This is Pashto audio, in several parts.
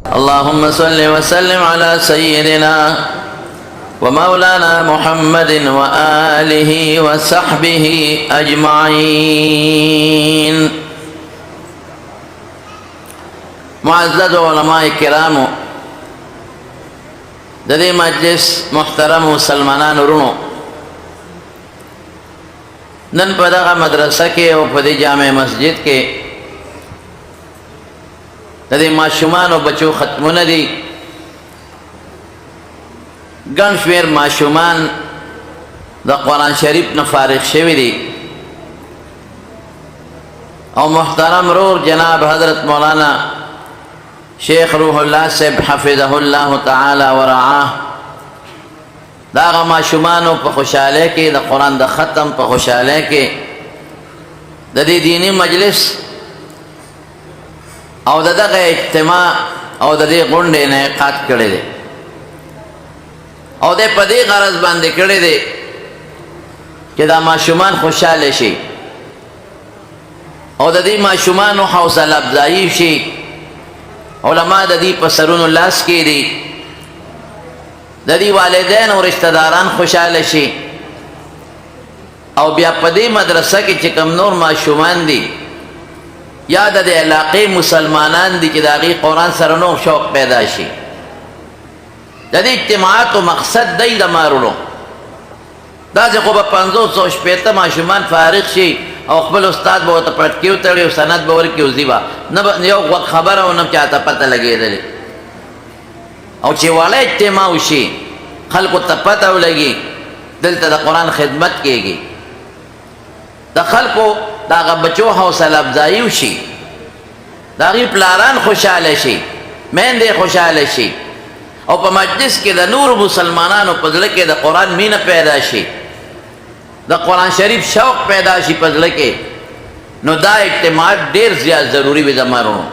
اللهم صل وسلم على سيدنا ومولانا محمد وآله وصحبه أجمعين. معزز علماء کرام ددی مجلس محترم مسلمانان ورونو، نن په دغه مدرسه کې او په دې جامع مسجد کې د دې ماشومان او بچو ختمونه دي. ګڼ شمېر ماشومان د قرآن شریف نه فارغ شوي دي او محترم رور جناب حضرت مولانا شیخ روح الله صاحب حفظه الله تعالی ورعاه دا هغه ماشومانو په خوشحالۍ کې د قرآن د ختم په خوشحالۍ کې د دې دینی مجلس او دغه اجتماع او د دې غونډې انعقاد کړی دی او د په دې غرض باندې کړی دی چې دا ماشومان خوشحاله شي او د دې ماشومانو حوصله افزایي شي. علما د دې په سرونو لاس کې دي، د دې والدین او رشتہ داران خوشحاله شي او بیا په دې مدرسه کې چې کوم نور ماشومان دي یا د دې علاقې مسلمانان دي چې د هغې قرآن سره نور شوق پیدا شي. د دې اجتماعاتو مقصد دی د مارلو داسې خو به 500 ماشومان فارغ شي او خپل استاد به ورته پټکي وتړي او سند به ورکړي او ځي به نه یو خبره او نه چاته پته لګېدلې او چې واړه اجتماع وشي خلکو ته پته ولګي دلته د قرآن خدمت کېږي، د خلکو د هغه بچو حوصله افزایي وشي، د هغې پلاران خوشحاله شي، میندې خوشحاله شي او په مجلس کې د نورو مسلمانانو په زړه کې د قرآن مینه پیدا شي، د قرآن شریف شوق پیدا شي په زړه کې. نو دا اجتماعات ډېر زیات ضروري وي زما ورونو.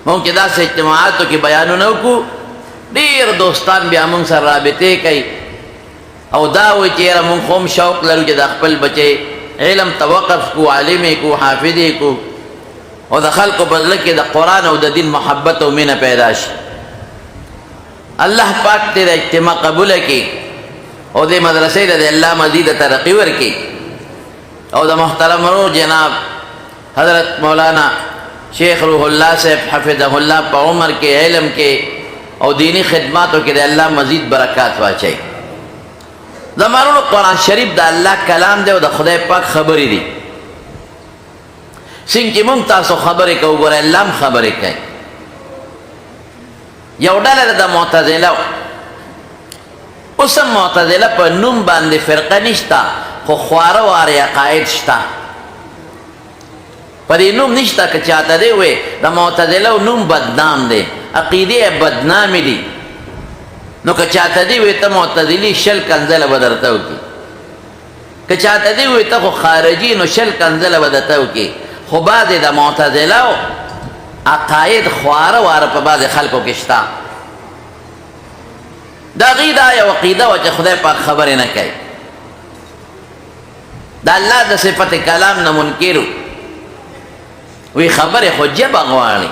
موږ چې داسې اجتماعاتو کې بیانونه وکړو ډېر دوستان بیا موږ سره رابطې کوي او دا وایي چې یاره موږ خو هم شوق لرو چې د خپل بچی علم ته وقف کو، عالم یې کو، حافظ یې کو او د خلکو په زړه کې د قرآن او د دین محبت او مینه پیدا شي. الله پاک دې د اجتماع قبوله کړي او دې مدرسې ته د الله مزید ترقی ورکړي او د محترم رو جناب حضرت مولانا شیخ روح الله صاحب حفظه الله په عمر کې، علم کې او دینی خدماتو کې د الله مزید برکات واچوي. زمانو قرآن شریف د الله کلام دی او د خدای پاک خبرې دي. څنګه چې موږ تاسو خبرې کوو ګوره الله هم خبرې کوي. یو ډله د معتزله اوس هم معتزله په نوم باندې فرقه نشته خو خواره واره عقاید شته. په دې نوم نشته که چاته دی وی د معتزله نوم بدنام دی، عقیدې بدنامې دي. نو که چاته دی وی ته معتزلي 10 کنځله به درته وکړي، که چاته دی وی ته خو خارجي نو 10 کنځله به درته وکړي. خو بعضې د معتزله عقاید خواره واره په بعضې خلکو کې شته. د هغې دا یو عقیده وه چې خدای پاک خبرې نه کوي، د الله د صفت کلام نه منکر وی خبرې خو ژبه غواړي،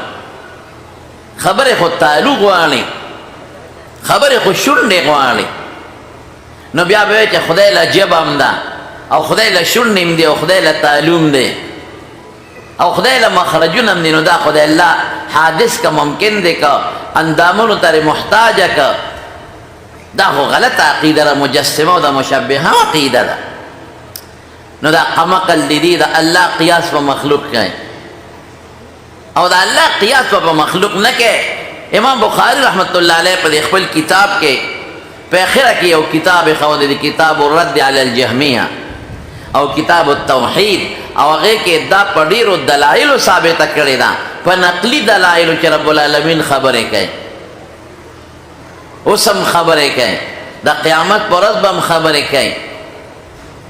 خبرې خو تالو غواړي، خبرې خو شونډې غواړي. نو بیا به وایي چې خدای له ژبه هم ده او خدای له شونډې هم دی او خدای له تالو هم دی او خدای له مخرجونه هم دي. نو دا خدای الله حادث که ممکن دی که اندامونو ته محتاجه که دا خو غلطه عقیده ده، مجسمه او د مشبهه عقیده ده. نو دا قمقل دی د الله قیاس په مخلوق کوي او د الله قیاس په مخلوق نه کوي. امام بخاری رحمت الله علیه په خپل کتاب کې په اخره کې یو کتاب ښودی دی، کتاب الرد علی الجهمیه او کتاب التوحید، او هغې کې دا په ډېرو دلایلو ثابته کړې ده، په نقلي دلایلو چې رب العالمین خبرې کوي، اوس هم خبرې کوي، د قیامت په ورځ به هم خبرې کوي،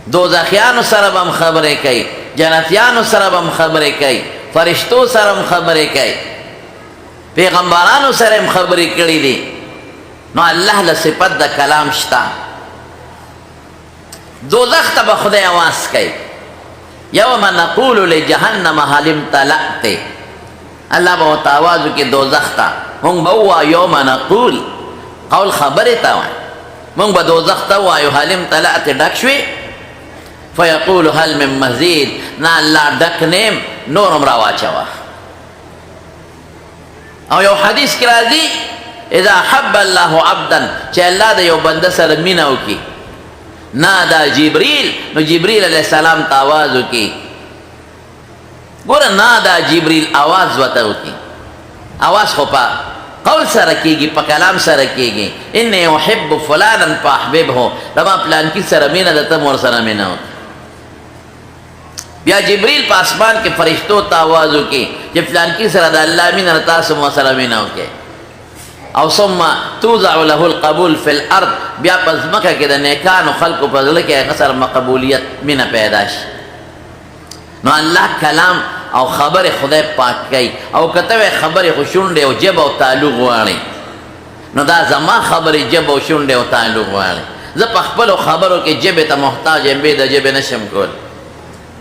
دوزخیانو سره به هم خبرې کوي، جنتیانو سره به هم خبرې کوي، فرشتو سره هم خبرې کوي، پیغمبرانو سره هم خبرې کړي دي. نو الله له صفت د کلام شته. دوزخ ته به خدای اواز کوي، یوم نقول لجهنم هل امتلأت، الله به ورته آواز وکړي دوزخ ته مونږ به ووایو یوم نقول قول خبرې ته وایي مونږ به دوزخ ته ووایو هل امتلأت ډک شوې فیقول هل من مزید نه الله ډک نیم نور هم راواچوه او یو حدیث کې راځي اذا حب الله عبدا چې الله د یو بنده سره مینه وکړي نادا جبریل نو جبریل علیہ السلام ته آواز وکړي ګوره نادا جبریل آواز ورته وکړي آواز خو په قول سره کېږي په کلام سره کېږي انی احب فلانا فاحببه زما پلان کې سره مینه ده ته مور سره مینه وکړه بیا جبریل په اسمان کې فرشتو ته آواز وکړي چې پلان کې سره د الله مینه ده تاسو مور سره مینه وکړئ او ثم توضع له القبول فی الارض بیا په ځمکه کې د نیکانو خلقو په زړه کې هغه سره مقبولیت مینه پیدا شي نو الله کلام او خبر خدای پاک کوي او کته خبر خو شونډه او جب او تعلق غواړي نو دا زما خبر جب او شونډه او تعلق غواړي زه په خپل خبرو کې جب ته محتاج یم به د جب نشم کول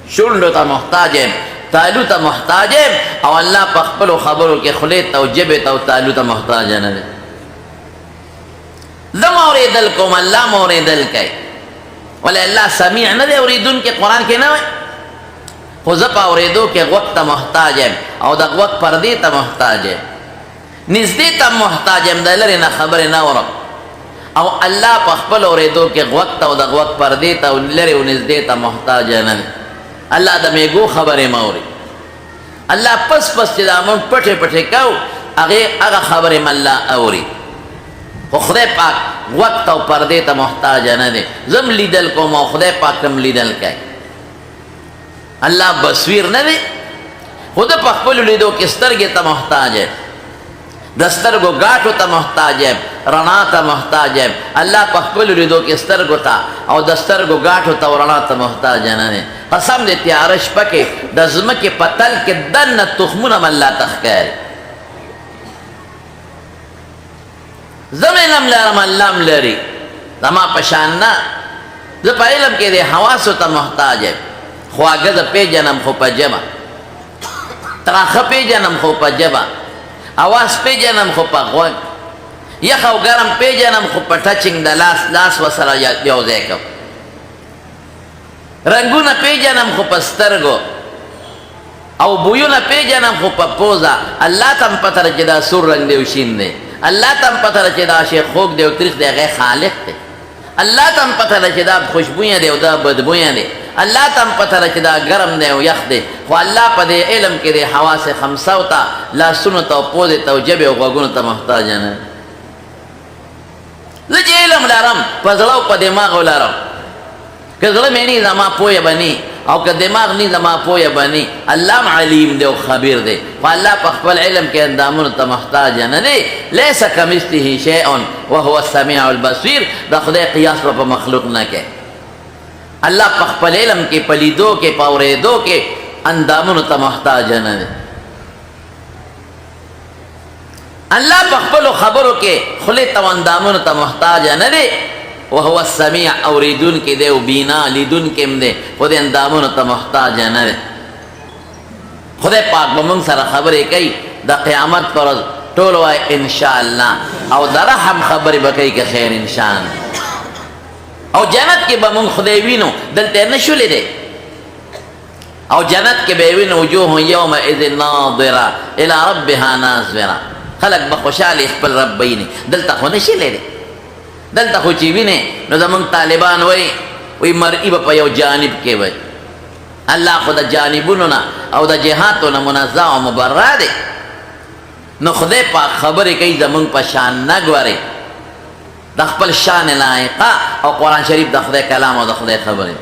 شونډه ته محتاج یم تعلق ته محتاج یم او الله په خپل خبرو کې خلیت او جب ته تعلق ته محتاج نه دی زما اوریدل کوم الله موریدل کوي ولا الله سمیع نه دی اوریدون کې قران کې نه وای خو زه په اورېدو کې غوږ ته محتاج یم او د غوږ پردې ته محتاج یم نږدې ته محتاج یم د لرې نه خبرې نه اورم او الله په خپل اورېدو کې غوږ ته او د غوږ پردې ته او لرې او نږدې ته محتاج نه دی الله د میګو خبرې مه اوري الله پس پس چې دا مونږ پټې پټې کوو هغه خبرې م الله اوري خو خدای پاک غوږ ته او پردې ته محتاج نه دی زم لیدل کوم او خدای پاک هم لیدل کوي الله بصیر نه دی خود په خپل لیدو کې سترګې ته محتاج دی د سترګو ګاټو ته محتاج دی رڼا ته محتاج دی الله په خپل لیدو کې سترګو ته او د سترګو ګاټو ته او رڼا ته محتاج نه دی قسم دې تیاره شپه کې د ځمکې په تل کې دننه تخمونه م الله ته ښکاري زه م علم لرم الله م لري زما په شان نه زه په علم کې د حواسو ته محتاج یم خواږه زه پېژنم خو په ژبه تراخه پېژنم خو په ژبه اواز پېژنم خو په غوږ یخ او ګرم پېژنم خو په ټچنګ د لاس ورسره یو ځای کوم رنګونه پېژنم خو په سترګو او بویونه پېژنم خو په پوزه الله ته م پته ده چې دا سور رنګ دی او شین دی الله ته م پته ده چې دا شی خوږ دی او تریخ دی هغه خالق دی الله ته م پته ده چې دا خوشبویه دی او دا بدبویه دی الله ته م پته ده چې دا ګرم دی او یخ دی خو الله په دې علم کې د حواس خمسو ته لاسونو ته او پوزې ته او ژبې او غوږونو ته محتاج نه زه چې علم لرم په زړه او په دماغ ولرم که زړه مې نه زما پویه به نه او که دماغ نه زما پویه به نه الله علیم دی او خبیر دی خو الله په خپل علم کې اندامونو ته محتاج نه دی لیس کمثله شیء وهو السمیع البصیر د خدای قیاس په مخلوق نه کوي الله په خپل علم کې په لیدو کې په اورېدو کې اندامونو ته محتاج نه دی الله په خپل خبرو کې خلې ته اندامونو ته محتاج نه دی وهو السمیع اوریدون کې دی او بینا لیدون کې هم دی خو د اندامونو ته محتاج نه دی خدای پاک به موږ سره خبرې کوي د قیامت پر ورځ ټول وایي انشاءالله او د رحم خبرې به کوي که خیر انشاءالله او جنت کې به موږ خدای وینو دلته نه شو لیدی او جنت کې به وینو وجوه یومئذ ناظره الی ربها ناظره خلق به خوشحالي خپل رب ویني دلته خو نه شي لیدی دلته خو چې وینې نو زمونږ طالبان وایي مرئي به په یو جانب کې وایي الله خو د جانبونو نه او د جهاتو نه منزه او مبرا دی نو خدای پاک خبرې کوي زمونږ په شان نه ګورې د خپل شان لایقه او قرآن شریف د خدای کلام او د خدای خبرې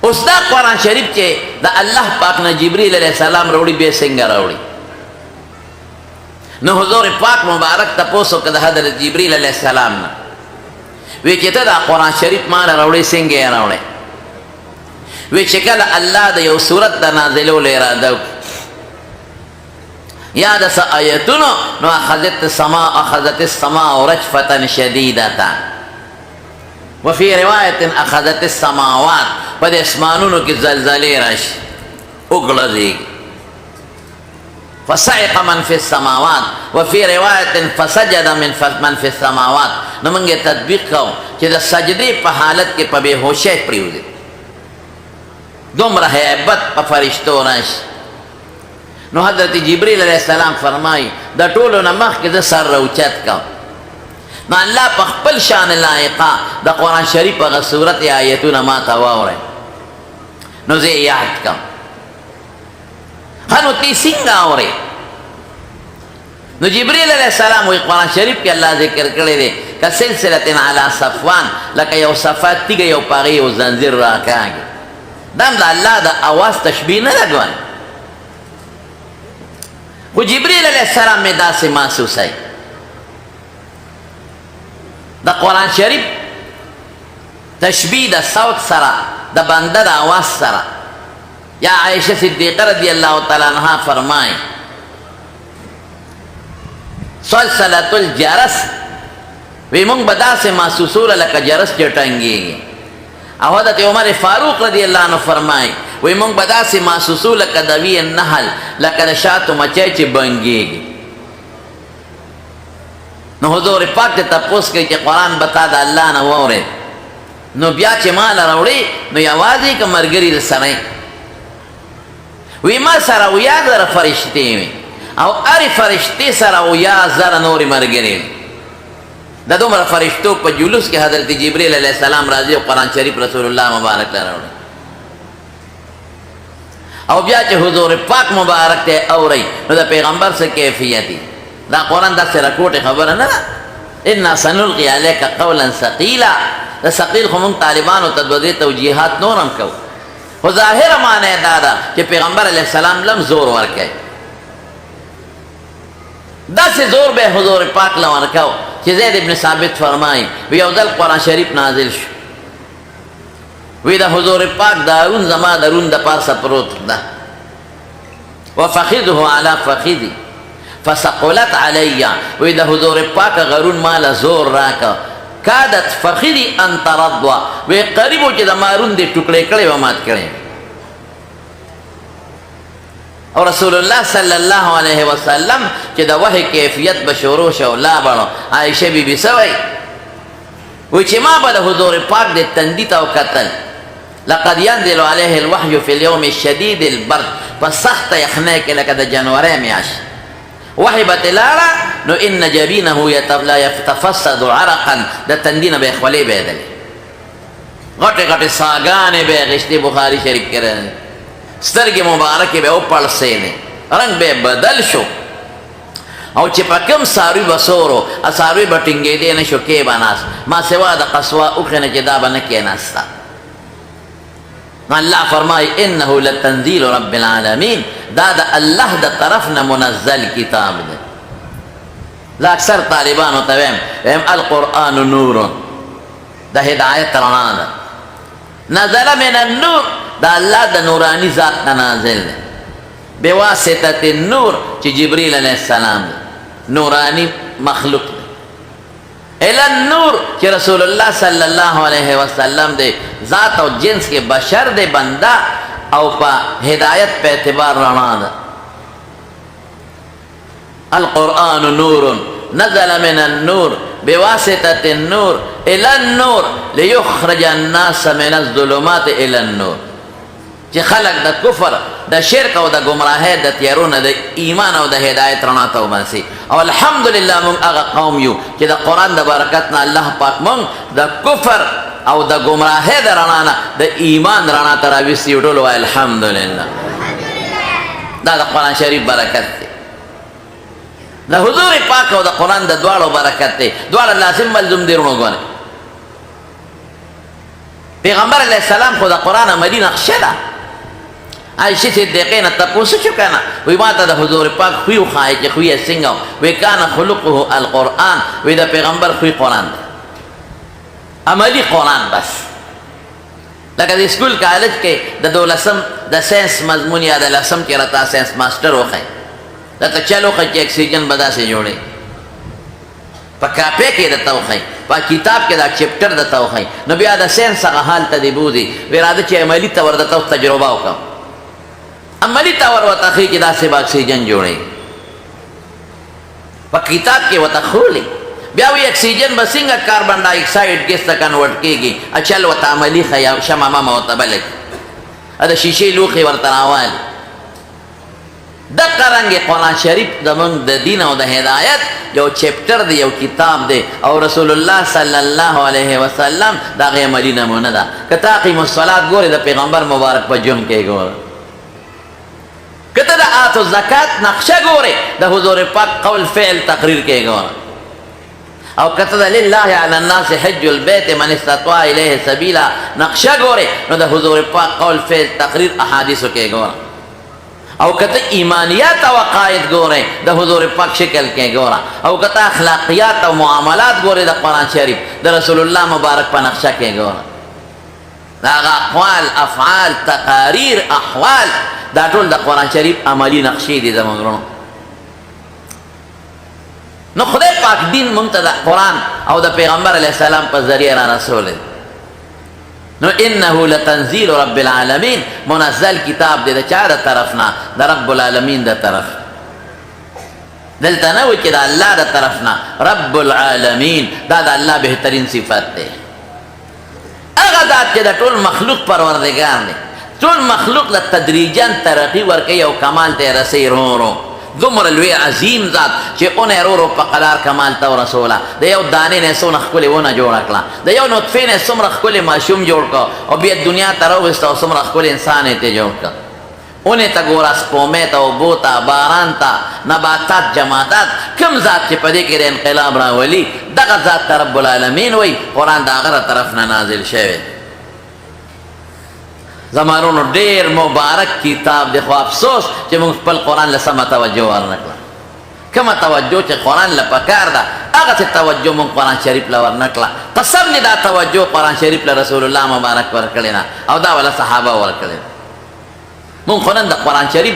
اوس دا قرآن شریف چې د الله پاک نه جبریل علیه السلام راوړي بیا څنګه راوړي نو حضور پاک مبارک تپوس وکړه د حضرت جبریل علیه السلام نه وی چې ته دا قرآن شریف ما راوړې څنګه یې راوړې وی چې کله الله د یو صورت د نازلولو اراده وکړي یا د څه آیتونو نو اخذت السماء رجفة شدیدة وفي روایت اخذت السماوات په دې اسمانونو کې زلزلې راشي وګړزېږي فصعق من فی السماوات وفی روایت فسجد من فی السماوات. نو منگے تطبیق کو کہ دا سجدے پا حالت کے پا بے ہوشے پریوزے دومرہ حیبت پا فرشتو رش. نو حضرت جبریل علیہ السلام فرمائی دا طولو نمخ کے دا سر روچت کو. نو اللہ پا خپل شان لائقہ دا قرآن شریف پا صورت آیتو نما تواو رہے. نو زی یاد کم خانو تی سنگا ہو رہے. نو جبریل علیہ السلام وی قرآن شریف کے اللہ ذکر کرے دے کہ سلسلتن علی صفوان لکہ یو صفات تیگا یو پاگی یو زنزیر راکا گی. دام دا اللہ دا آواز تشبیح نہ لگوان. وہ جبریل علیہ السلام میں دا سے محسوس ہے دا قرآن شریف تشبیح دا صوت سرا دا بندہ دا آواز سرا. یا عائشہ صدیقہ رضی اللہ تعالیٰ عنہ فرمائیں سلسلۃ الجرس وی منگ بدا سے محسوسو لکا جرس چٹنگی گی. او حضرت عمر فاروق رضی اللہ عنہ فرمائیں وی منگ بدا سے محسوسو لکا دوی النحل لکا دشات و مچے چی بنگی گی. نو حضور پاک تے تپوس کئی چی قرآن بتا دا اللہ نہ وورے. نو بیا چی مالا روڑی نو یوازی کا مرگری دا سرائیں وی ما سر او یا در فرشتی وی او اری فرشتی سر او یا زر نوری مرگری وی. دا دومر فرشتو پا جلوس کے حضرت جبریل علیہ السلام راضی و قرآن شریف رسول اللہ مبارک لروڑی. او بیا چی حضور پاک مبارک تے او رئی نو دا پیغمبر سے کیفیتی دا قرآن دا سے رکوٹ خبر نا انا سنلقی علیکا قولا ثقیلا. دا ثقیل خمونگ طالبان و تدوزی توجیحات نورم کو وہ ظاہر معنی دادا کہ پیغمبر علیہ السلام لم زور ورکے دا سے زور بے حضور پاک لورکو کہ زید ابن ثابت فرمائیں وی اوزل قرآن شریف نازل شو وی دا حضور پاک دارون زما درون دا پاسا پروت دا وفخذه علی فخذی فسقلت علی وی دا حضور پاک غرون مالا زور راکا کادت فخری ان تردوا وی قریبو چی دا مارون دے ٹکڑے کڑے و مات کڑے. اور رسول اللہ صلی اللہ علیہ وسلم چی دا وحی کیفیت بشورو شو لا بڑو عائشہ بی بی سوئی وی چی ما با دا حضور پاک دے تندیتا و قتل لقد ينزل علیہ الوحی فی اليوم الشدید البرد فسخت یخنے کے لکہ دا جنورے میں عش وحی بتلارا نو ان جبینہو لا یتفسد عرقا دا تندین بے خولے بے دلے غٹے غٹے ساگانے بے غشتی بخاری شریف کرے سترگی مبارکی بے اوپر سینے رنگ بے بدل شو او چپا کم ساروی بسورو ساروی بٹنگے دینے شو کے بناس ما سوا دا قصوا اخینے جدا بنکی ناستا. اللہ فرمائی انہو لتنزیل رب العالمین دا دا اللہ دا طرفنا منزل کتاب دے. لا اکثر طالبان و تویم القرآن نور دا ہدایت رنا دا نزل من النور دا اللہ دا نورانی ذات دا نازل دے بواسطت النور چی جبریل علیہ السلام دے نورانی مخلوق دے الى النور چی رسول اللہ صلی اللہ علیہ وسلم دے ذات و جنس کے بشر دے بندہ او پا ہدایت پہ اعتبار رنا دا. القرآن نور نزل من النور بواسطة النور الى النور لیخرج الناس من الظلمات الى النور چی خلق دا کفر دا شرک و دا گمراہ دا تیرون دا ایمان و دا ہدایت رنا تو بنسی. او الحمدللہ من اغا قوم یو چی دا قرآن دا برکتنا اللہ پاک من دا کفر او دا گمراہ دا رنانا دا ایمان رنا تراویسی اٹھولو الحمدللہ دا دا قرآن شریف برکت تے دا حضور پاک و دا قرآن دا دوارو برکت تے دوار لازم ملزم دیرونو گونے. پیغمبر علیہ السلام خود قرآن مدینہ خشدہ عائشہ صدیقین تپوسو چکانا وی ماتا دا حضور پاک خویو خواہی چی خوی سنگاو وی کانا خلقه القرآن وی دا پیغمبر خوی قرآن دا عملی قرآن بس. لکہ دا اسکول کالج کے دا دو لسم دا سینس مضمون یا دا لسم کی رتا سینس ماسٹر ہو خواہی دا تا چلو خواہی چی اکسیجن بدا سے جوڑے پا کاپے کے دا تاو خواہی پا کتاب کے دا چپٹر دا تاو خواہی نو بیا دا سینس اگا حال تا دی بودی ویرادہ چی عملی تاور دا تاو تجربہ ہو کم عملی تاور و تخیق دا سے با اکسیجن جوڑے په کتاب کې وته خولي بیا وی اکسیجن بسنګ کاربن ډای اکساید ګیس ته کنورټ کیږي اچل وته عملی خیا شمامه معتبلک دا شیشې لوخي ورته راوالي د قرانګه قرآن شریف زمونږ د دین او د هدایت یو چپټر دی یو کتاب دی او رسول الله صلی الله علیه وسلم دا غي عملی نمونه ده کته قیم الصلات ګوره د پیغمبر مبارک په جون کې ګوره کته د اتو زکات نقشه ګوره د حضور پاک قول فعل تقریر کې ګوره او کته د لله علی الناس حج البيت من استطاع الیه سبیلا نقشه ګوره نو د حضور پاک قول فعل تقریر احادیث کې ګوره او کته ایمانیات او عقاید ګوره د حضور پاک شکل کې ګوره او کته اخلاقیات او معاملات ګوره د قرآن شریف د رسول الله مبارک په نقشه کې ګوره دا اقوال افعال تقاریر احوال دا ټول د قرآن شریف عملی نقشې دي زموږ ورونو نو خدای پاک دین مونږ ته د قرآن او د پیغمبر علیه السلام په ذریعه را رسول نو انه لتنزيل رب العالمین منزل کتاب دی د چا د طرفنا د رب العالمین د طرف دلته نه و چې د الله د طرفنا رب العالمین دا د الله بهترین صفت دی هغه ذات چې د ټول مخلوق پروردگار دی ټول مخلوق له تدریجا ترقی ورکوي او کمال ته رسي رو دومره لوی عظیم ذات چې اونه رو په قدر کمال ته رسوله د یو دانې نه سونه خپل ونه جوړ کړه د یو نطفه نه څومره خپل معشوم جوړ کړه او بیا دنیا ته راوست او څومره خپل انسان ته جوړ کړه اونه ته ګورا سپومه ته او بوتا باران ته نباتات جمادات کوم ذات چې په دې کې انقلاب راولي دغه ذات رب العالمین وای قرآن دا هغه طرف نه نازل شوی زمانونو ډیر مبارک کتاب دی خو افسوس چې موږ خپل قرآن له سمه توجه ورنکړه کومه توجه چې قرآن له پکار ده هغه څه توجه موږ قرآن شریف له ورنکړه قسم دې دا توجه قرآن شریف له رسول الله مبارک ورکړې نه او دا ولا صحابه ورکړې موږ خو نن د قرآن شریف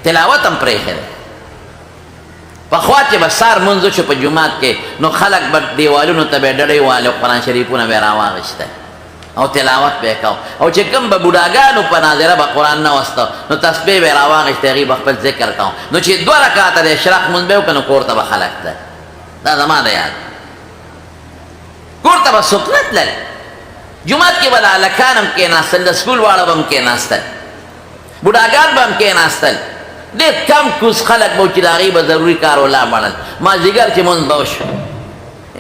تلاوت هم پرېښی دی پخوا چې به سار منځ شو په جومات کې نو خلک به دیوالونو ته به ډډۍ والو قرآن شریفونه به راواغېسته او تلاوت به کو او چې کوم به بوډاګانو په ناظره به قرآن نه وسته نو تسبیح به راواغېسته هغې به خپل ذکر کو نو چې 2 رکعاته د اشراق مونځ به وکړه نو کور ته به خلک تلل دا زما د یاد کور ته به څوک نه تلل جومات کې به د هلکان هم کېناستل د سکول واړه به هم کېناستل بوډاګان به هم کېناستل ډېر کم کوز خلک به و چې د هغې به ضروري کار ولا بړل مازدیګر چې مونځ به وشو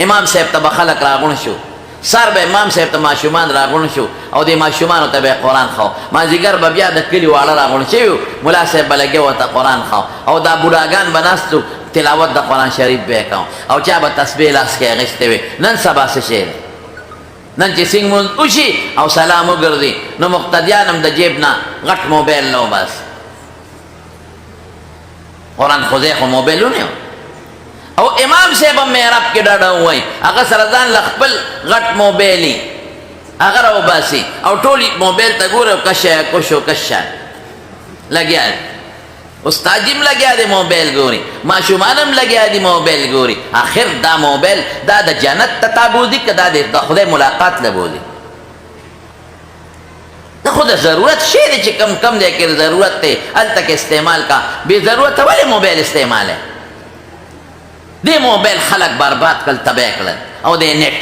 امام صاحب ته به خلک راغونډ شو سر به امام صاحب ته ماشومان راغونډ شو او د ماشومانو ته به قرآن خو مازدیګر به بیا د کلي واړه راغونډ شوي ملا صاحب به لګیا ورته قرآن خو او دا بوډاګان به ناستو تلاوت د قرآن شریف به یې کو او چا به تسبیح لاس کې اخیستې وي نن سبا څه شی دی نن چې سنګ مونځ وشي او سلام وګرځي نو مقتدیان هم د جیب نه غټ موبایل نه وباسي قرآن خو ځای خو موبایل ونیو او امام صاحب هم محراب کې ډاډه ووایي هغه سره ځان له خپل غټ موبایلي هغه راوباسي او ټول موبایل ته ګوره او کشه کوشو کشه لګیا دی استاد هم لګیا دی موبایل ګوري ماشومان هم لګیا دي موبایل ګوري آخر دا موبایل دا د جنت ته تابوځي که دا د خدای ملاقات له بولي دا خو د ضرورت شی دی چې کم دی کې ضرورت دی هلته کې استعمال کا بې ضرورته ولې موبایل استعمال دی موبایل خلک برباد کړل تباه کړل او د نیټ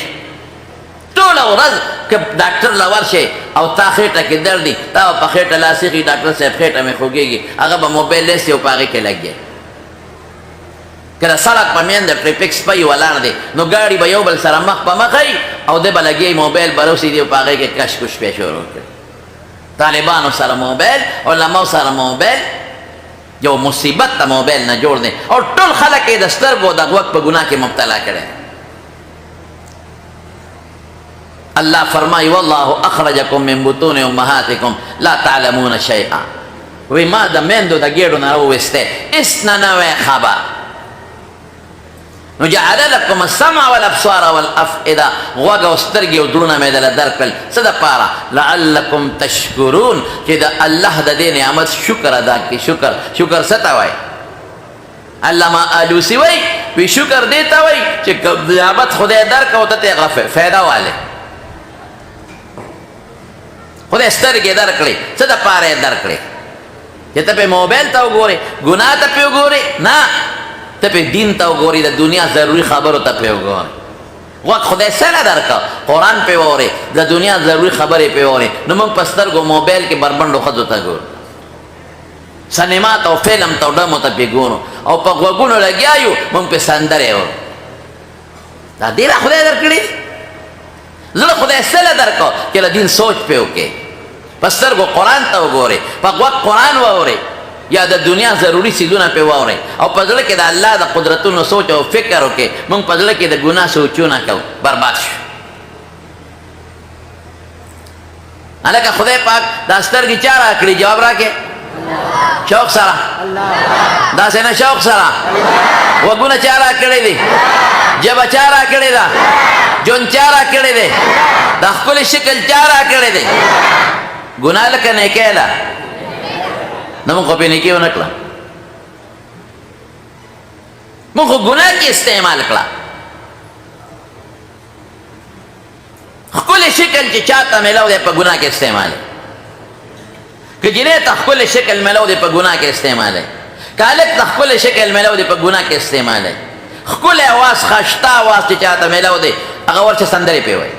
ټوله ورځ که ډاکټر له ورشې او تا خېټه کې درد دي تا به په خېټه لاس ایښي ډاکټر صاحب خېټه مې خوږېږي هغه به موبایل لیسي او په هغې کې لګیا که د سړک په میند د ټریفک سپی ولاړ دی نو ګاډي به یو بل سره مخ په مخ وي او دی به لګیا موبایل به روسېدي او په هغې کې کش کش پې شروع کړي طالبانو سره موبایل علماو سره موبایل یو مصیبت د موبایل نه جوړ دی او ټول خلک یې د سترګو د غوږ په ګناه کې مبتلا کړی الله فرمایي والله اخرجکم من بطون امهاتکم لا تعلمون شیئا وی ما د میندو د ګېډو نه راوویستی هېڅ نه نوی خبر نو جعل لکم السمع والابصار والافئده غوږ او سترګې او زړونه مې دله درکړل څه دپاره لعلکم تشکرون چې د الله د دې نعمت شکر ادا کړي شکر څه ته وایي علامه آلوسی وایي وی شکر دې ته وایي چې نعمت خدای درکړه او ته ترې هغه فایده والې خدای سترګې درکړې څه دپاره یې درکړې چې ته پې موبایل ته وګورې ګناه ته پې وګورې نه ته په دین ته وګورې د دنیا ضروري خبرو ته پې وګورې وخت خدای سره درکړه قرآن پې واورې د دنیا ضروري خبرې پې واورې نو موږ په سترګو موبایل کې بربنډو ښځو ته ګورو سینما ته او فلم ته او ډمو ته پې ګورو او په غوږونو لګیا یو موږ پې سندرې اورو دا ډېره خدای درکړې زړه خدای سره درکړه چې له دین سوچ پې وکړې په سترګو قرآن ته وګورې په غوږ قرآن واورې یا د دنیا ضروري څیزونه پې واورئ او په زړه کې د الله د قدرتونو سوچ او فکر وکړئ موږ په زړه کې د ګناه سوچونه کوو برباد شو هلکه خدای پاک دا سترګې چا راکړي جواب راکړې شوق سره داسې نه شوق سره غوږونه چا راکړی دي ژبه چا راکړې ده ژوند چا راکړی دی دا ښکلی شکل چا راکړی دی ګناه لکه نیکۍ ده نو موږ خو پې نیکي ونه کړه موږ خو ګناه کې استعمال کړه ښکلی شکل چې چاته میلاو دی په ګناه کې استعمال دی که جنۍ ته ښکلی شکل میلاو دی په ګناه کې استعمال دی که هلک ته ښکلی شکل میلاو دی په ګناه کې استعمال دی ښکلی اواز ښایسته اواز چې چاته میلاو دی هغه ورشه سندرې پې وایي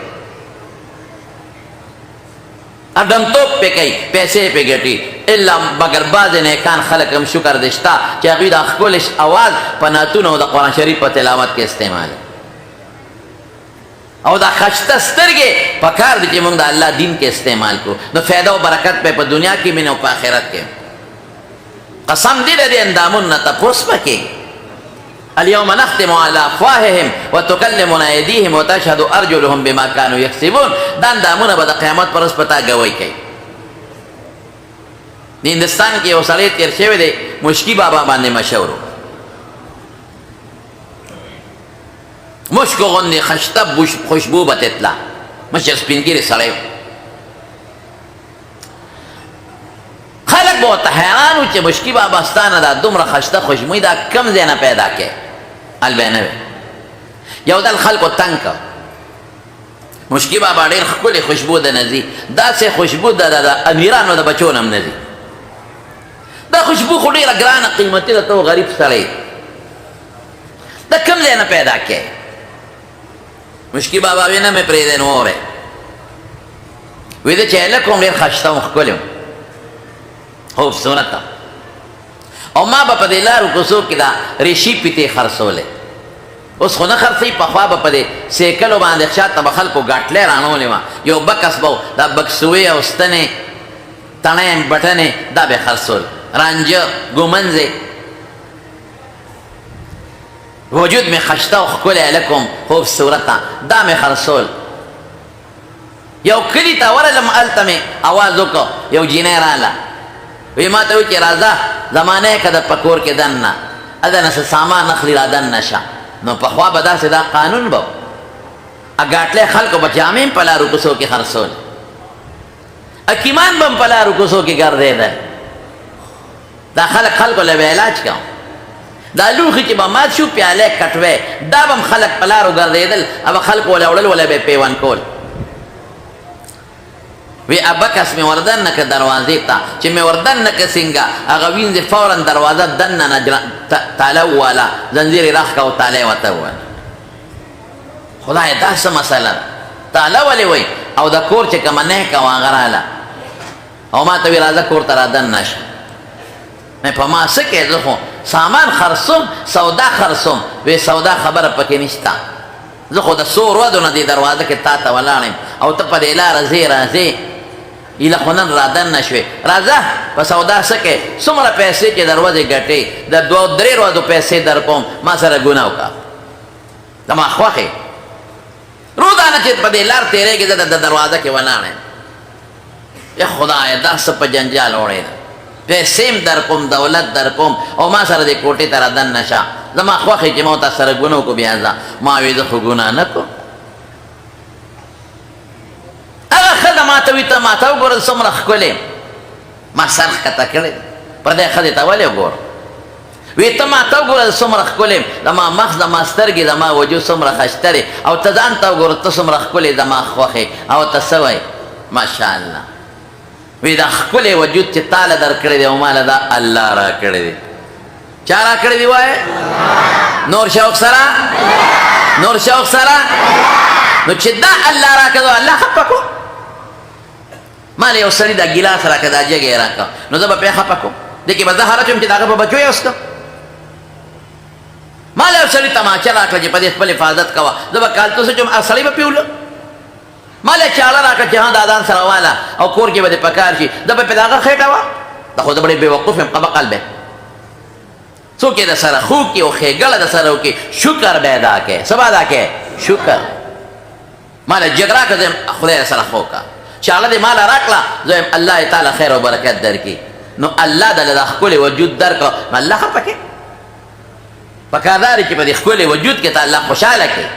اډمتوب پې کوي پیسې پې ګټي الا مګر بعضې نیکان خلک هم شکر دې شته چې هغوی دا ښکلی اواز په نعتونو او د قرآن شریف په تلاوت کې استعمال او دا ښایسته سترګې پکار دي چې موږ د الله دین کې استعمال کړو نو فایده او برکت به په دنیا کې مینه او په آخرت کې قسم دې د دې اندامونو نه تپوس به کېږي اليوم نختم على افواههم وتكلمنا ايديهم وتشهد ارجلهم بما كانوا يكسبون دا اندامونه به د قیامت پر ورځ په تا ګوی کوي د هندوستان کې یو سړی تېر شوی دی مشکي بابا باندې مشهور مشکو غوندې خشته خوشبو به تتله مشر سپینګیري سړی خلک به ورته حیران وو چې مشکي بابا ستا نه دا دومره خشته خوشبویي دا کم ځای نه پیدا کوې البته نه وی یو ځل خلکو تنګ که مشکي بابا ډېر ښکلې خوشبو ده نه ځي داسې خوشبو د امیرانو د بچو نه هم نه ځي دا خوشبو خو ډېره ګرانه قیمتي ده ته غریب سړی دا کم ځای نه پیدا کوې مشکي بابا وی نه مې پرېږدی نو واورئ وی ده چې هلک هم ډېر ښایسته وم ښکلی وم خوبصورت او ما به په دې لارو کوڅو کې دا ریشي پیتې خرڅولې اوس خو نه خرڅوي پخوا به په دې سیکلو باندې شاته به خلکو ګاټلۍ رانولې وه یو بکس به دا بکسوې او ستنې تڼۍ بټنې دا به خرڅول رانجه ګومنځې وجود مې ښایسته او ښکلی هلک وم خوبصورته دا مې خرڅول یو کلي ته ورغلم هلته مې اواز وکړ یو جینۍ راغله وی ما ته وی چې راځه زمانه که د په کور کې دننه دنه څه سامان اخلي را دننه شه نو پخوا به داسې دا قانون به ګاټلۍ خلکو به جامې هم په لارو کوڅو کې خرڅول حکیمان به هم په لارو کوڅو کې ګرځېدل دا خلکو له به علاج کوم دا لوښي چې به مات شو پیالې کټوې دا به هم خلک په لارو ګرځېدل او خلکو وله وړل وله به پیوند کول وی ابکس می وردن نکه دروازې ته چې می وردن نکه څنګه هغه وینځې فورا دروازه دننه تاله وواله زنځیر یې راښکه او تاله یې ورته وویل خدایه دا څه مسله ده تاله ولې وی او د کور چې کومه نیکه وه هغه راغله او ما ته وی راځه کور ته را دننه شه مې په ما څه کې زه خو سامان خرڅوم سودا خرڅوم وی سودا خبره پکې نشته زه خو د څو ورځو نه دې دروازه کې تا ته ولاړ یم او ته په دې لاره ځې راځې ایله خو نن را دننه شوې راځه په سودا څه کې څومره پیسې چې در ورځې ګټې د دوه درې ورځو پیسې در کوم ما سره ګناه وکړه زما خوښې روزانه چې په دې لار تېرېږي زه د دروازه کې ولاړ یم یا خدایه دا څه په جنجال وړې ده پیسې هم در کوم دولت در کوم او ما سره دې کوټې ته را دننه شه زما خوښې چې ما ورته سره ګناه وکړو بیا ځه ما وی زه خو ګناه نه کوم هغه ښځه ما ته وي ته ما ته وګوره څومره ښکلې ما سر ښکته کړی پردۍ ښځې ته ولې وګوره وی ته ما ته وګوره څومره ښکلې زما مخ زما سترګې زما وجود څومره ښایسته دی او ته ځان ته وګوره ته څومره ښکلې زما خوښې او ته څه وایې ماشاءالله وی دا ښکلی وجود چې تا له در کړی دی او ما له دا الله را کړی دی چا راکړی دی وایه نور شوق سره نور شوق سره نو چې دا الله راکړو الله خفه کو ما له یو سړي دا ګیلاس راکړه دا جګ یې راکړه نو زه به پرې خفه کوم دې کې به زه هره چوم چې د هغه په بچو یې وسکم ما له یو سړي تماچه راکړه چې په دې خپل حفاظت کوه زه به کالتوس چوم سړی به پیولو ما له چاړه راکړه چې ها دادان سره واله او کور کې به دې پکار شي زه به پرې د هغه خېټه وه دا خو زه بړې بېوقوف یم قبه قلبه څوک یې د سره خو کې او ښېګړه د سره وکړي شکر به ادا کې څه به ادا کې شکر ما له جګ راکړه زه خدای سره خو کا چاله دې مال راکړه زه الله تعالی خیر او برکت درکړي نو الله دله د ښکلي وجود درکړه نو الله خفه کړي پکار دا دی چې په دې ښکلي وجود کې ته الله خوشحاله کړي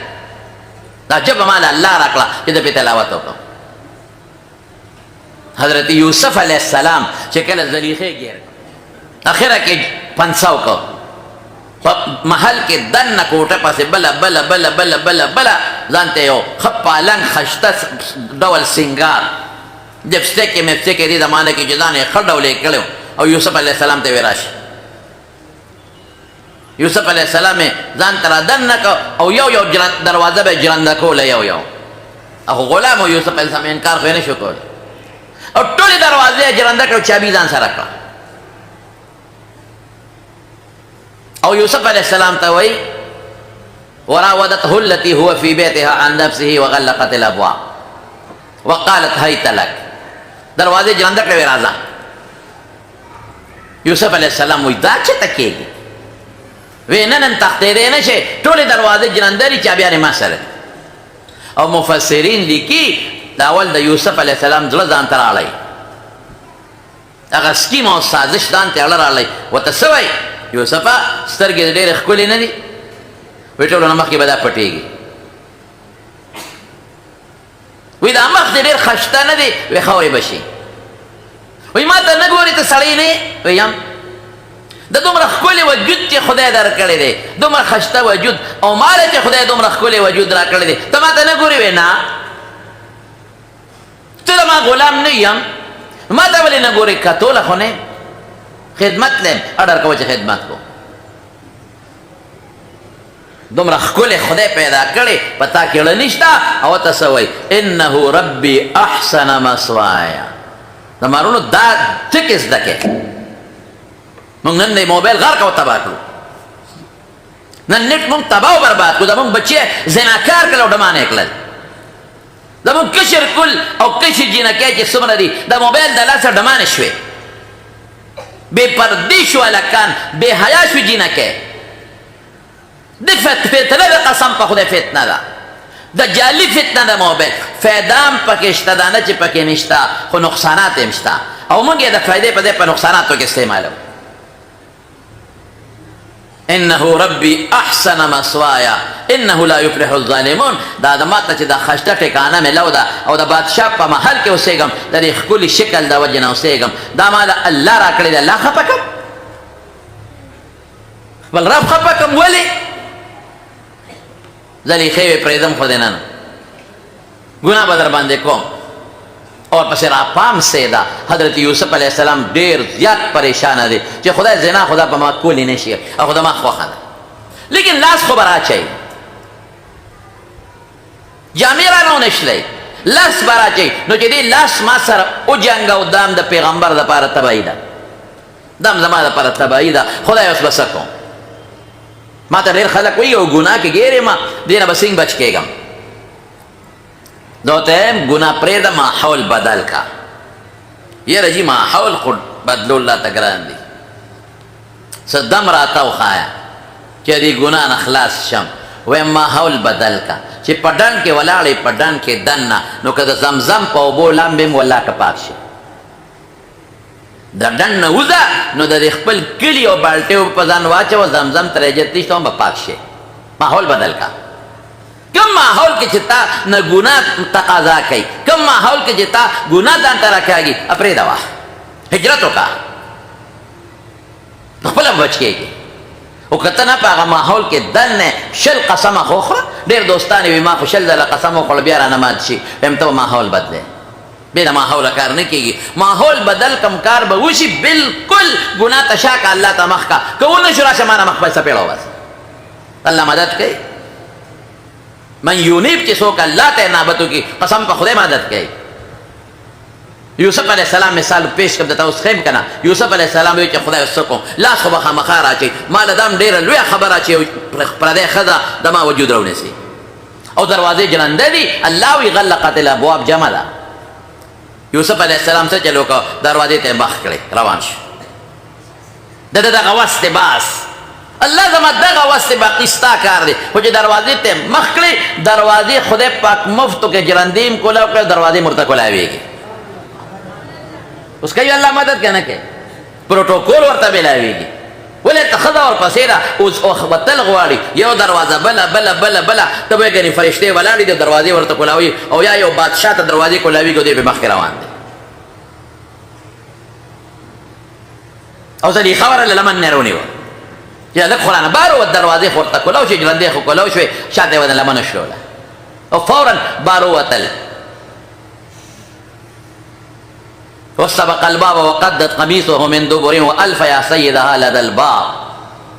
دا ژبه مال الله راکړه چې د پې تلاوت وکړم حضرت یوسف علیه السلام چې کله زلیخې ګیر اخره کې پنسه وکړ په محل کې دننه کوټه پسې بله بله بله بله بله بله ځان ته یو ښه پالنګ خشته ډول سینګار لپسټک یې مپسټک یې دې زمانه کې چې ځان یې ښه ډول یې کړی او یوسف علیه السلام ته یې راشي یوسف علیه السلام یې ځان ته را دننه کړ او یو یو دروازه به یې جرنده کوله یو یو او غلام او یوسف علیه السلام انکار خو یې نه شو کولی او ټولې دروازې یې جرنده کړه او چابي ځان سره کړه او یوسف علیہ السلام تا وی وراودته التي هو في بيتها عن نفسه وغلقت الابواب وقالت هيت لك دروازے جلندر کړه راځه یوسف علیہ السلام وی دا چې تکېږي وی نن تختې دې نه شي ټولې دروازې جلندري چابيانې ما سره او مفسرین لیکي دا اول د یوسف علیہ السلام زړه ځان ته راړی هغه سکیم او سازش ځان ته راړی ورته څه وایي یوسفه سترګې ډېرې ښکلې نه دي وایي ټولو نه مخکې به دا پټېږي وایي دا مخ دې ډېر خشته نه دی وایي ښه به شي وایي ما ته نه ګورې ته سړی نه یې وایي یم د دومره ښکلې وجود چې خدای در کړی دی دومره خشته وجود او ما له چې خدای دومره ښکلې وجود را کړی دی ته ما ته نه ګورې وایي نه ته د ما غلام نه یم ما ته ولې نه ګورې کتوله خو نه خدمت لیم اډر کوه چې خدمت کو دومره ښکلې خدای پیدا کړې په تا کې اړه نشته او ته څه وایي انه ربي احسن مثوایا د مارونو دا ټکې زده کړې موږ نن د موبایل غرق او تباه کړو نن نټ موږ تباه او برباد کړو زموږ بچې زناکار کړل او ډمانې یې کړل زموږ کشر کل او کشر جینکۍ چې څومره دي د موبایل د لاسه ډمانې شوې بے پردی شو الکان بے حیا شو جینکه د فتنه د قسم په خدای فتنه ده د جعلي فتنه د موبایل فایده هم پکې شته ده نه چې پکې نشته خو نقصانات هم شته او موږ یې د فایدې په ځای په نقصاناتو کې استعمالوو انه ربي احسن مثوایا انه لا يفلح الظالمون دا د ماته چې د خشته ټکانه مې لو ده او د بادشاه په محل کې اوسېږم د دې ښکلي شکل د وجې نه اوسېږم دا ماله الله را کړی دی الله خفه کړم بل رب خفه کړم ولې زلیخې وې پرېږدم خو دې نه ګناه به در باندې کوم اور پس را پام سیدا حضرت یوسف علیہ السلام ډیر زیات پریشان دی چې خدای زنا خدا په ما کولی نشي او خدا ما خوښه ده لیکن لاس خو برا چي جامې را نه نشلی لاس برا چي نو چې دې لاس ما سره او جنګ او دام د پیغمبر لپاره تبعی ده دم زما لپاره تبعی ده خدای اوس بس کوم ما ته ډېر خلک وایي او ګناه کې ګیرې ما دې نه به څنګه بچ کېږم دوته گناہ پریدا ماحول بدل کا یہ رجی ماحول خود بدلو اللہ تگران دی صدم راتا و خایا کہ دی گناہ نخلاص شم وی ماحول بدل کا چی پڑھن کے ولاڑی پڑھن کے دننا نو کدا زمزم پا بو لامبیم واللہ کا پاک شی در دن نوزا نو در اخپل کلی و بالٹے و پزان واچا و زمزم تریجت تیشتا و پاک شی ماحول بدل کا کم ماحول کې چې تا نه ګناه تقاضا کوي کم ماحول کې چې تا ګناه ځان ته راکاږي پرېږده وه هجرت وکړه خپله بچ کېږي او که ته نه په هغه ماحول کې دننه شل قسمه خو خورا ډېر دوستان وي ما خو شل ځله قسم وخوړه بیا رانه مات شي وایم ته به ماحول بدلی بے دا ماحول کار نکی گی ماحول بدل کم کار بوشی بالکل گناہ تشا کا اللہ تا مخ کا کون شرا شمانا مخ پیسا پیڑا بس اللہ مدد کئی من یونیب چی سوک اللہ تے نابتو کی قسم پا خودے مدد کئی یوسف علیہ السلام مثال پیش کب دیتا اس خیم کنا یوسف علیہ السلام ویچے خدای سکو لاس خو بخا مخار آچے مال دام دیر لویا خبر آچے پردے خدا دما وجود رونے سی او دروازے جلندے دی اللہ وی غلقت الابواب جمع دا یوسف علیہ السلام سے چلو کہ دروازے تے بخ کرے روان شو دا غوست باس اللہ زمان دا غوست باقیستا کار دے خوچے دروازے تے مخ کرے دروازے خود پاک مفتو کے جلندیم کو لو کر دروازے مرتکو لائے گی اس کا یہ اللہ مدد کہنا کہ پروٹوکول ورطا بلائے گی ولی تخدا اور پسیرا اس اخبتل غواری یو دروازہ بلا بلا بلا بلا تب اگر فرشتے ولاڑی دے دروازے ورطا کلاوی او یا یو بادشاہ تا دروازے کلاوی کو دے پہ مخ روان دے او سلی خبر اللہ لمن نیرونی ہو یا لک خلانا بارو دروازے خورتا کلاو شی جلندے خو کلاو شوی شاہدے ودن لمن شلولا او فوراً بارو وطل واستبق الباب وقدت قمیصه من دبر والف یا سیدها لدى الباب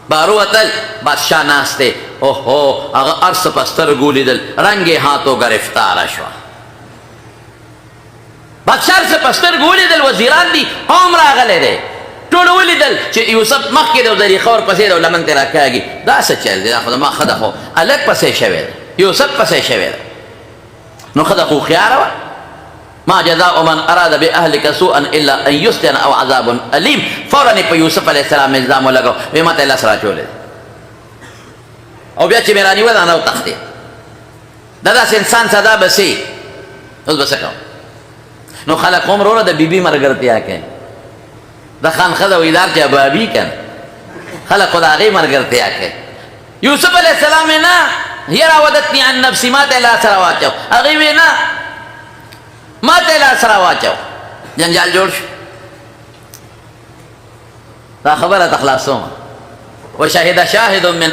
باروتل بادشاہ ناستے اوہو اگر عرص پستر گولی دل رنگ ہاتھوں گرفتار شوا بادشاہ عرص پستر گولی دل وزیران دی عمر آگلے دے ٹوڑولی دل چی یوسف مخ کے دو ذری خور پسے دو لمن تیرا کیا گی دا سچل دے خدا ما خدا خو الگ پسے شوید یوسف پسے شوید نو خدا خو خیار ہوا ما جزاء من اراد باهلك سوءا الا ان يسجن او عذاب اليم فورا پہ یوسف علیہ السلام الزام لگاو ویمت اللہ سرا چولے او بیا چی میرانی ودا نو تختی دادا سے انسان صدا بسی اس بسکاو نو خلق عمر رو دا بی بی مرگرتی آکے دا خان خدا و ادار چا بابی کن خلق خدا آگئی مرگرتی آکے یوسف علیہ السلام نا ہی راودتنی عن نفسی ما تیلا سرا واچاو آگئی نا ما تیلا سرا واچاو جنجال جوڑ شو دا خبر تخلاصوں وشهد شاهد من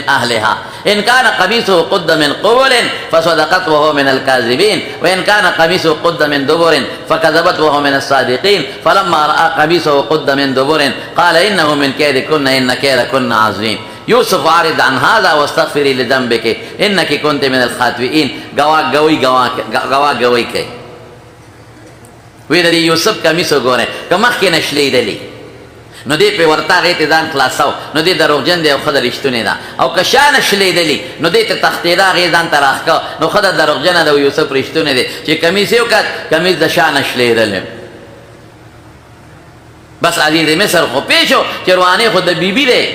أهلها إن كان قميصه قد من قبل فصدقت وهو من الكاذبين وإن كان قميصه قد من دبر فكذبت وهو من الصادقين فلما رأى قميصه قد من دبر قال إنه من كيدكن إن كيدكن عظيم يوسف أعرض عن هذا واستغفري لذنبك إنك كنت من الخاطئين گواہ گوئی کئی وی دا دی یوسف قميصه گورے کمخ کی نشلی دلی نو دی پی ورطا غیت دان خلاصاو نو دی در روغجن دی او خدا رشتونی دا او کشان شلی دلی نو دی تی تختی دا غیت دان تراخ کا نو خدا در روغجن دا یوسف رشتونی دی چی کمیسیو کت کمیس دا شان شلی دلی بس عزیز مصر خو پیشو چی روانی خود دا بی بی دی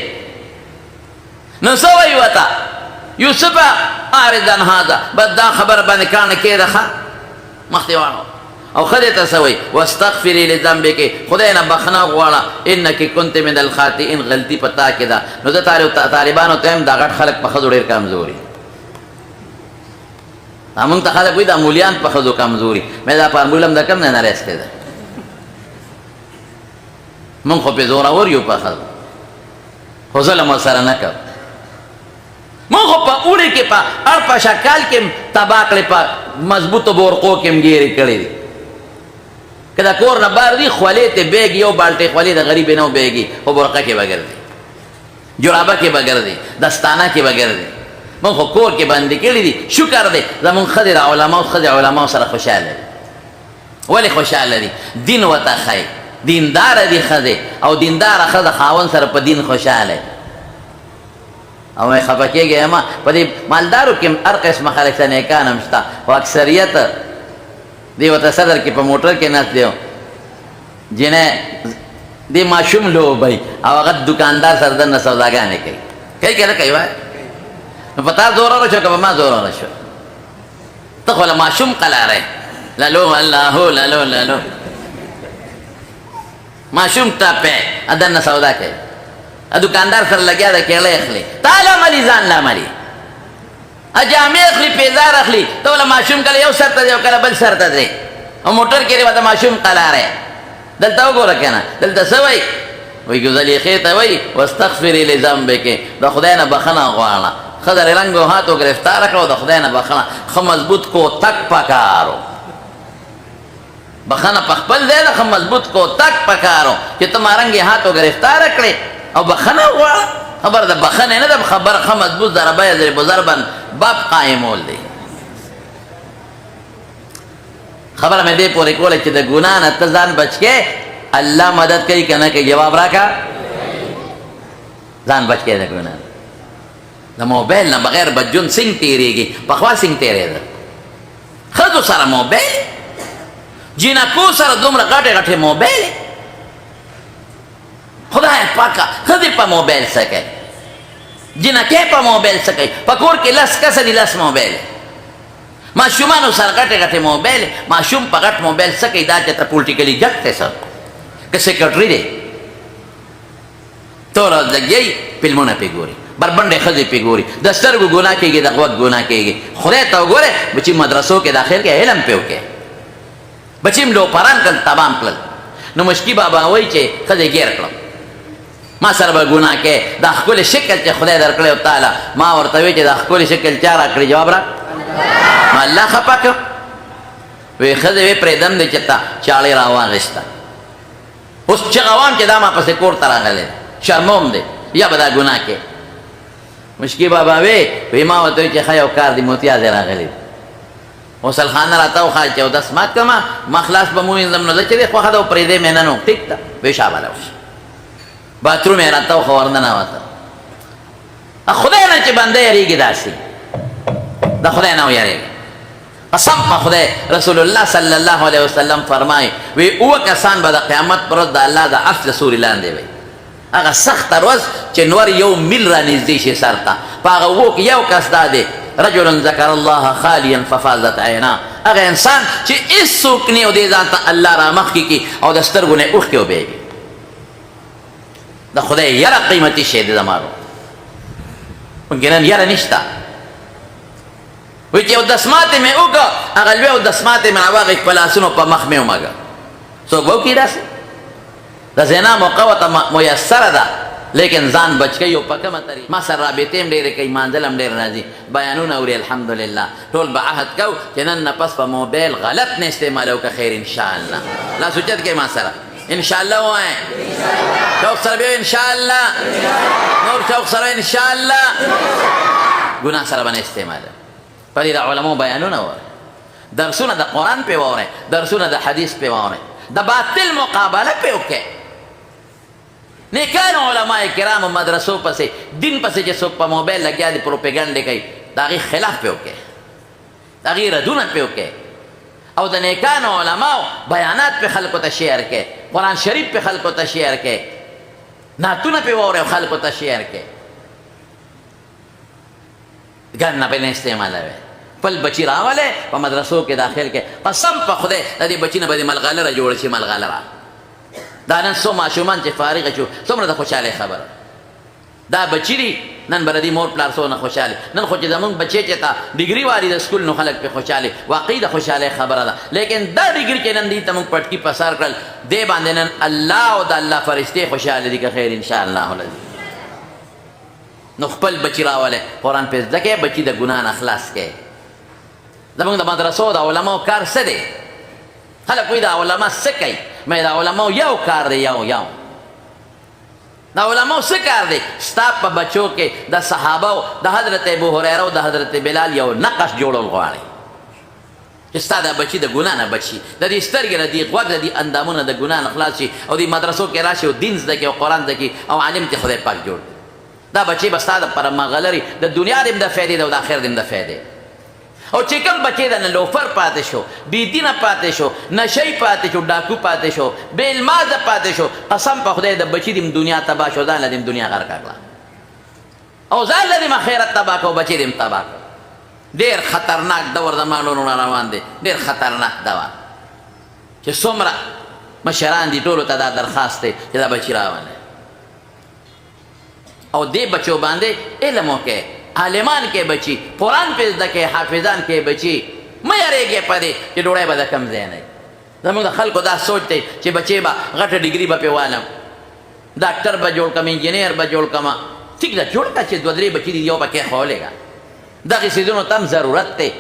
نو سوئی وطا یوسف آردن هادا بد دا خبر بندکان کی رخا مختیوانو او خدای تسوی واستغفری لذنبک خدای نه بخنا غواړه انک کنت من الخاطئین غلطی پتا کدا نو د طالبانو تم دا غټ خلق په خزو ډیر کمزوري همون ته خلک وي د مولیان په خزو کمزوري مې دا فارمولم د کم نه راځته ده مونږ خو په زور اور یو په خزو خو ظلم سره نه کړ مونږ په اوري کې په اړ په شکل کې تباکل په مضبوط بورقو کې مګيري کړی کدا کور نه بار دی خولې ته بیگ یو بالټي خولې د غریب نه بیگي او برقه کې بغیر دی جرابه کې بغیر دی دستانه کې بغیر دی مون خو کور کې باندې کړی دی شکر دی زمون خدای علماء سره خوشاله ولی خوشاله دي دین وته خای دیندار دی خدای او دیندار خدای خاون سره په دین خوشاله او مې خفکیږي ما په دې مالدارو کې هر قسم خلک څنګه کانم شتا او اکثریت دی وتا صدر کی په موټر کې ناس دیو جنه دی ماشوم لو بھائی او هغه دکاندار سره د سوداګانې کوي کله کوي وای نو پتا زور اورو چې ما زور اورو شو ته خو ماشوم قلاره لالو الله لالو لالو ماشوم ته په ادن سودا کوي ا دکاندار سره لګیا دا کېله اخلي تعالی ملي ځان لا ملي اجامه اخلي پیزار اخلي تو له ماشوم کله یو سر ته یو کله بل سر ته دی او موټر کې ودا ماشوم قلاره دلته وګوره کنه دلته سوي وی ګزلي خيته وی واستغفري لذنبك دا خدای نه بخنه غواړه خضر رنگو هاتو گرفتار کړو دا خدای نه بخنه خو مضبوط کو تک پکارو بخنه په خپل ځای ده، ښه مضبوط کو تک پکارو چې ته مارنګې هاتو ګرفتاره کړې او بخنه وغواړه. خبر د بخنې نه ده، خبره ښه مضبوط ضربه یضرب ضربا باب قایمول دی. خبره مې دې پورې کوله چې د ګناه نه ته ځان بچ کې، الله مدد کوي که نه کوي؟ جواب راکړه. ځان بچ کې د ګناه د موبایل نه بغیر بچون څنګه تېرېږي؟ پخوا څنګه تېرېده؟ ښځو سره موبایل، جینکو سره دومره غټې غټې موبایل. خدای پاکه ښځې په موبایل څه کوي، جینکې په موبایل څه کوي؟ په کور کې 10 کسه دي 10 موبایل. ماشومانو سره غټې غټې موبایل. ماشوم په غټ موبایل څه کوي؟ دا چې ته پولیټیکلي جګ دی سر که سیکرټري دی، ته ورځ لګیایي فلمونه پې ګوري، بربنډې ښځې پې ګوري، د سترګو ګناه کېږي، د غوږ ګناه کېږي. خدای ته وګورئ بچي مدرسو کې داخل کې علم پې وکړي، بچي م لوپران کړل تمام کړل. نو مشکي بابا وایي چې ښځې ګیر کړم، ما سره به ګناه کې. دا ښکلی شکل چې خدای درکړی و تعالی، ما ورته وایي چې دا ښکلی شکل چا راکړي؟ جواب را ما الله خفه کړ. وی ښځې وی پرېږدم دی چې تا چاړې راواغېسته، اوس چغه وام چې دا ما پسې کور ته راغلی، شرموم دی یا به دا ګناه کې. مشکي بابا وی ما ورته وی چې ښه یو کار دی، موتیازې راغلی غسلخانه راته وښایه چې اودس مات کړمه، ما خلاص به ووینځم. نو زه چې دی خوښه ده پرېږدی مې نه نو ټیک ده، وی شابه لاړ باتروم یې راته وښه ورننوته. خدای نه چې بنده یېرېږي داسې، د خدای نه ویېرېږي. قسم په خدای رسول الله صلی الله علیه وسلم فرمایي وی اوه کسان به د قیامت پر ورځ د الله د عرش د سوري لاندې وي. هغه سخته ورځ چې نور 1 میل را نږدې شي سر ته، په هغه اوو کې یو کس دا دی رجل ذکر الله خالیا ففاضت عینا، هغه انسان چې هېڅوک نه او دې ځان ته الله را مخکې کړي او د سترګو نه اوښکې وبهېږي. د خدای یره قیمتي شی دی زمانو، ممکنن یره نشته. وی چې اودس ماتې مې وکړه، هغه لوی اودس ماتې مې راواغې په لاسونو په مخ مې ومږه. څوک به وکړي داسې؟ د زنا موقع ورته میسره ده، لیکن ځان بچ کوي او په کومه طریقه. ما سره رابطې هم ډېرې کوي، مانځل هم ډېر راځي، بیانونه اوري الحمدلله. ټول به عهد کوو چې نن نه پس په موبایل غلط نه استعمالوو که خیر انشاءالله. لاس اوچت کوئ ما سره انشاءالله ووایئ، شوق سره بیا انشاءالله، نور شوق سره انشاءالله. ګناه سره به نه استعمالوو. په دې د علماو بیانونه واورئ، درسونه د قرآن پې واورئ، درسونه د حدیث پې واورئ، د باطل مقابله پې وکړئ. نیکانو علماء کرامو مدرسو پسې دین پسې چې څوک په موبایل لګیا دي پروپیګنډې کوي، د هغې خلاف پې وکړئ، د هغې ردونه پې وکړئ، او د نیکانو علماو بیانات پې خلکو ته شیر کړئ، قرآن شریف پې خلکو ته شیر کړئ، نعتونه پې واورئ او خلکو ته شیر کړئ. ګن نه پې نه استعمالوئ. خپل بچي راولئ په مدرسو کې داخل کړئ. قسم په خدای د دې بچي نه به دې ملغلره جوړه شي، ملغلره. دا نن څو ماشومان چې فارغه شو څومره د خوشحالۍ خبره. دا بچي دي نن به د دې مور پلار څونه خوشحاله. نن خو چې زمونږ بچی چې ته ډګري والي د سکول نو خلک پې خوشحاله، واقعي د خوشحالۍ خبره ده. لیکن دا ډګري چې نن دې ته مونږ پټکي پسار کړل، دې باندې نن الله او د الله فرشتې خوشحاله دي که خیر انشاءالله العظیم. نو خپل بچي راولئ، قرآن پې زده کړئ، بچي د ګناه نه خلاص کړئ. زمونږ د مدرسو د علماو کار څه دی؟ خلک وایي د علما څه کوي؟ مې د علماو یو کار دی، یو د علماو څه کار دی؟ ستا په بچو کې د صحابو د حضرت ابو هریره او د حضرت بلال یو نقش جوړول غواړي چې ستا د بچي د ګناه نه بچي، د دې سترګې د دې غوږ د دې اندامونه د ګناه نه خلاص شي، او دې مدرسو کې راشي او دین زده کړي او قرآن زده کړي او عالم ته خدای پاک جوړ. دا بچی به ستا دپاره مغلري د دنیا دې هم د فایدې ده او د آخرت دې هم د فایدې. او چې کوم بچی د نه لوفر پاتې شو، بېدینه پاتې شو، نشی پاتې شو، ډاکو پاتې شو، بې علمازه پاتې شو، قسم په خدای د بچي دې دنیا تباه شو، ځان له دې دنیا غرقه کړه او ځان له دې آخرت تباه کړه او بچي دې تباه کړه. ډېر خطرناک دور زمانو نه روان دی، ډېر خطرناک دور چې څومره مشران دي ټولو ته دا درخواست دی چې دا بچي راولئ او دې بچو باندې علم وکړئ، عالمان کې بچي، قرآن پې زده کړئ، حافظان کې بچي. مه یېرېږئ په دې چې ډوډۍ به د کم ځای نه وي. زموږ د خلکو دا سوچ دی چې بچی به غټه ډګري به پې والم، ډاکټر به جوړ کړم، انجینیر به جوړ کړم. ټیک ده جوړ کړه چې 2-3 بچي دي یو به کېښولېږه. دغې څیزونو ته هم ضرورت دی،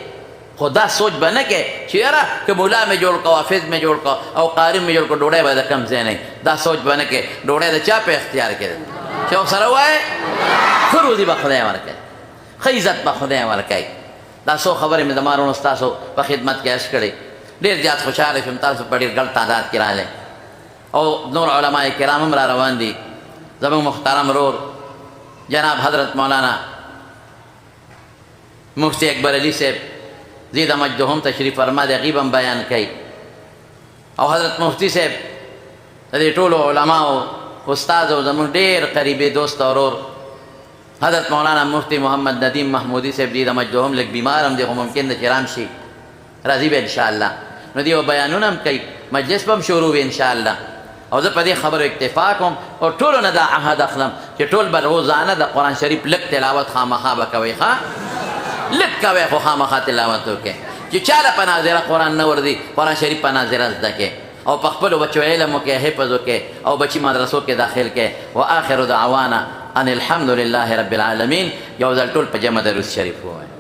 خدا سوچ به نه کې چې یاره که مولا مې جوړ کو حافظ مې جوړ کو او قاری مې جوړ کو ډوډۍ به د کم ځای نه دا سوچ به نه کې ډوډۍ د چا په اختیار کې ده چې سره وایي ښه روزي به خدای ورکوي ښه عزت به خدای ورکوي دا څو خبرې مې د مارونو ستاسو په خدمت کې عرض کړې ډېر زیات خوشحاله شوم تاسو په ډېر ګڼ تعداد کې راغلی او نور علماء کرام هم را روان دي زموږ محترم رور جناب حضرت مولانا مفتی اکبر علی صاحب زیده مجدهم تشریف فرما دی غیب هم بیان کوي او حضرت مفتی صاحب د دې ټولو علماو استاد او زموږ ډېر قریبي دوست او ورور حضرت مولانا مفتی محمد ندیم محمودی صاحب زیده مجدهم لږ بیمار هم دی خو ممکن ده چې رام شي راځي به انشاءالله نو دیو بیانونه هم کوي مجلس به هم شروع وي انشاءالله او زه په دې خبرو اکتفا کوم او ټولو نه دا عهد اخلم چې ټول به روزانه د قرآن شریف لږ تلاوت خامخا به کوئ ښه لږ کوئ خو خامخا تلاوت وکړئ چې چاله په ناظره قرآن نه ورځي قرآن شریف په ناظره زده کړئ او په خپلو بچو علم وکړئ حفظ وکړئ او بچي مدرسو کې داخل کړئ و آخر دعوانا ان الحمد لله رب العالمین یو ځل ټول په جمع درود شریف ووایئ